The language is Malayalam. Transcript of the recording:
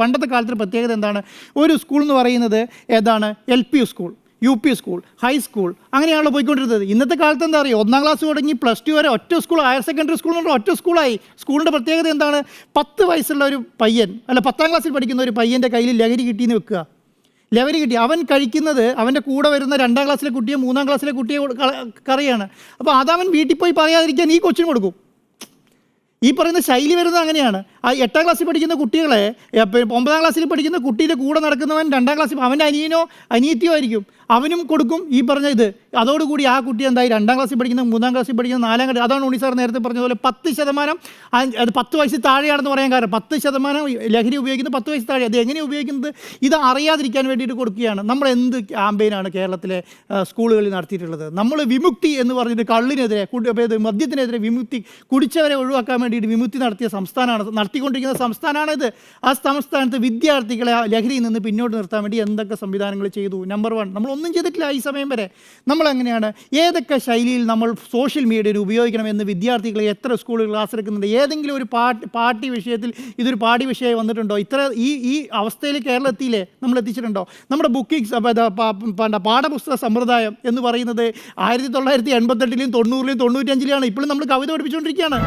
പണ്ടത്തെ കാലത്തിന് പ്രത്യേകത എന്താണ്? ഒരു സ്കൂൾ എന്ന് പറയുന്നത് ഏതാണ്? LP school, UP school, high school, അങ്ങനെയാണല്ലോ പോയിക്കൊണ്ടിരുന്നത്. ഇന്നത്തെ കാലത്ത് എന്താ പറയുക, 1ാം ക്ലാസ് തുടങ്ങി +2 വരെ ഒറ്റ സ്കൂൾ, ഹയർ സെക്കൻഡറി സ്കൂൾ എന്ന് പറഞ്ഞാൽ ഒറ്റ സ്കൂളായി. സ്കൂളിൻ്റെ പ്രത്യേകത എന്താണ്? 10 വയസ്സുള്ള ഒരു പയ്യൻ, അല്ല 10ാം ക്ലാസ്സിൽ പഠിക്കുന്ന ഒരു പയ്യൻ്റെ കയ്യിൽ ലഹരി കിട്ടിയെന്ന് വെക്കുക. ലഹരി കിട്ടി, അവൻ കഴിക്കുന്നത് അവൻ്റെ കൂടെ വരുന്ന 2ാം ക്ലാസ്സിലെ കുട്ടിയോ 3ാം ക്ലാസ്സിലെ കുട്ടിയോ കറിയാണ്. അപ്പോൾ അതവൻ വീട്ടിൽ പോയി പറയാതിരിക്കാൻ ഈ കൊച്ചിന് കൊടുക്കും. ഈ പറയുന്ന ശൈലി വരുന്നത് അങ്ങനെയാണ്. ആ 8ാം ക്ലാസ്സിൽ പഠിക്കുന്ന കുട്ടികളെ 9ാം ക്ലാസ്സിൽ പഠിക്കുന്ന കുട്ടിയുടെ കൂടെ നടക്കുന്നവൻ 2ാം ക്ലാസ്സിൽ അവൻ്റെ അനിയനോ അനിയത്തിയോ ആയിരിക്കും, അവനും കൊടുക്കും ഈ പറഞ്ഞ ഇത്. അതോടുകൂടി ആ കുട്ടി എന്തായി 2ാം ക്ലാസ്സിൽ പഠിക്കുന്ന 3ാം ക്ലാസ്സിൽ പഠിക്കുന്ന 4ാം ക്ലാസ്. അതാണ് ഉണ്ണി സാർ നേരത്തെ പറഞ്ഞതുപോലെ 10% അത് 10 വയസ്സിൽ താഴെയാണെന്ന് പറയാൻ കാരണം 10% ലഹരി ഉപയോഗിക്കുന്നത് 10 വയസ്സിൽ താഴെ. അത് എങ്ങനെയാണ് ഉപയോഗിക്കുന്നത്? ഇത് അറിയാതിരിക്കാൻ വേണ്ടിയിട്ട് കൊടുക്കുകയാണ്. നമ്മൾ എന്ത് ക്യാമ്പയിനാണ് കേരളത്തിലെ സ്കൂളുകളിൽ നടത്തിയിട്ടുള്ളത്? നമ്മൾ വിമുക്തി എന്ന് പറഞ്ഞിട്ട് കള്ളിനെതിരെ, മദ്യത്തിനെതിരെ വിമുക്തി, കുടിച്ചവരെ ഒഴിവാക്കാൻ വേണ്ടിയിട്ട് വിമുക്തി നടത്തിക്കൊണ്ടിരിക്കുന്ന സംസ്ഥാനമാണിത്. ആ സംസ്ഥാനത്ത് വിദ്യാർത്ഥികളെ ലഹരിയിൽ നിന്ന് പിന്നോട്ട് നിർത്താൻ വേണ്ടി എന്തൊക്കെ സംവിധാനങ്ങൾ ചെയ്തു? നമ്പർ 1, നമ്മളൊന്നും ചെയ്തിട്ടില്ല ഈ സമയം വരെ. നമ്മളെങ്ങനെയാണ്, ഏതൊക്കെ ശൈലിയിൽ നമ്മൾ സോഷ്യൽ മീഡിയ ഉപയോഗിക്കണമെന്ന് വിദ്യാർത്ഥികളെ എത്ര സ്കൂളുകൾ ക്ലാസ് എടുക്കുന്നുണ്ട്? ഏതെങ്കിലും ഒരു പാഠ്യ വിഷയത്തിൽ ഇതൊരു പാഠ്യ വിഷയമായി വന്നിട്ടുണ്ടോ? ഈ അവസ്ഥയിൽ കേരളം എത്തിയില്ലേ? നമ്മൾ എത്തിച്ചിട്ടുണ്ടോ? നമ്മുടെ ബുക്കിംഗ്സ്, പാഠപുസ്തക സമ്പ്രദായം എന്ന് പറയുന്നത് 1988-ലും 90-ലും 95-ലാണ്. ഇപ്പോഴും നമ്മൾ കവിത പഠിപ്പിച്ചുകൊണ്ടിരിക്കുകയാണ്.